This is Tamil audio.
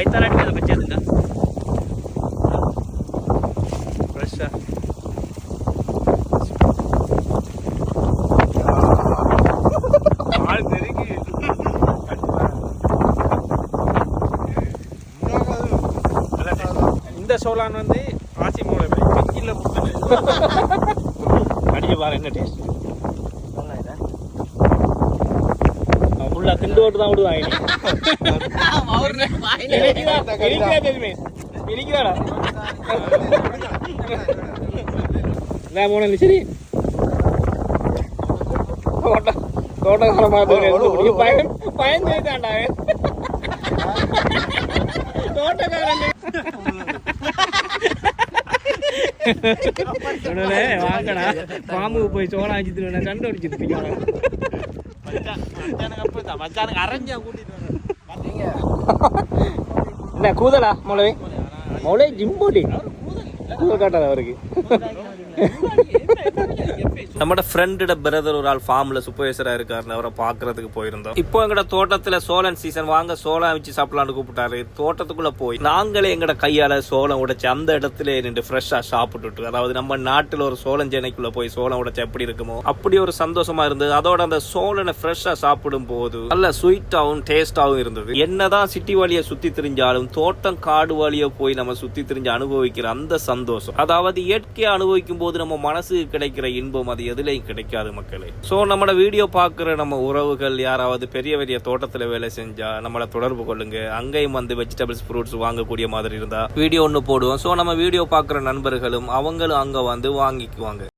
கைத்தாலாட்டி அதை பற்றி அதுங்க ஃப்ரெஷ்ஷாக ஆள் தெரிஞ்சு இந்த சோளான் வந்து ஆச்சி மூளை கீழே அடிச்சு பாரு என்ன டேஸ்ட் ஃபுல்லாக கிண்டு ஓட்டு தான் விடுவாங்க போன சரி தோட்டக்காரமாக பயன் செய்தாண்டா தோட்டக்காரன் வாங்கடா பாம்புக்கு போய் சோளம் ஆச்சு கண்டு அடிச்சுட்டு அரைஞ்சா கூட்டிட்டு என்ன கூதலா மொளவை மொளை ஜிம்போடி கூதல் காட்டாத அவருக்கு நம்மட ஃப்ரெண்டோட பிரதர் ஒரு ஆள் ஃபார்ம்ல சூப்பர்வைசரா இருக்காரு அவரை பாக்குறதுக்கு போயிருந்தோம். இப்போ எங்கட தோட்டத்துல சோளம் சீசன் வாங்க சோளம் வச்சு சாப்பிடலான்னு கூப்பிட்டாரு. தோட்டத்துக்குள்ள போய் நாங்களே எங்கட கையால சோளம் உடைச்சு அந்த இடத்துல நின்று ஃப்ரெஷ்ஷா சாப்பிட்டுட்டு, அதாவது நம்ம நாட்டுல ஒரு சோளம் ஜெனைக்குள்ள போய் சோளம் உடைச்சு எப்படி இருக்குமோ அப்படி ஒரு சந்தோஷமா இருந்தது. அதோட அந்த சோளனை ஃப்ரெஷ்ஷா சாப்பிடும் போது நல்ல ஸ்வீட்டாவும் டேஸ்டாவும் இருந்தது. என்னதான் சிட்டி வழிய சுத்தி திரிஞ்சாலும் தோட்டம் காடு வழிய போய் நம்ம சுத்தி திரிஞ்சு அனுபவிக்கிற அந்த சந்தோஷம், அதாவது இயற்கையை அனுபவிக்கும் போது நம்ம மனசுக்கு கிடைக்கிற இன்பம் அது எதுலையும் கிடைக்காது மக்களே. சோ நம்மளோட வீடியோ பாக்குற நம்ம உறவுகள் யாராவது பெரிய பெரிய தோட்டத்துல வேலை செஞ்சா நம்மள தொடர்பு கொள்ளுங்க. அங்கேயும் வந்து வெஜிடபிள்ஸ் ஃப்ரூட்ஸ் வாங்கக்கூடிய மாதிரி இருந்தா வீடியோ ஒன்று போடுவோம். சோ நம்ம வீடியோ பாக்குற நண்பர்களும் அவங்களும் அங்க வந்து வாங்கிக்குவாங்க.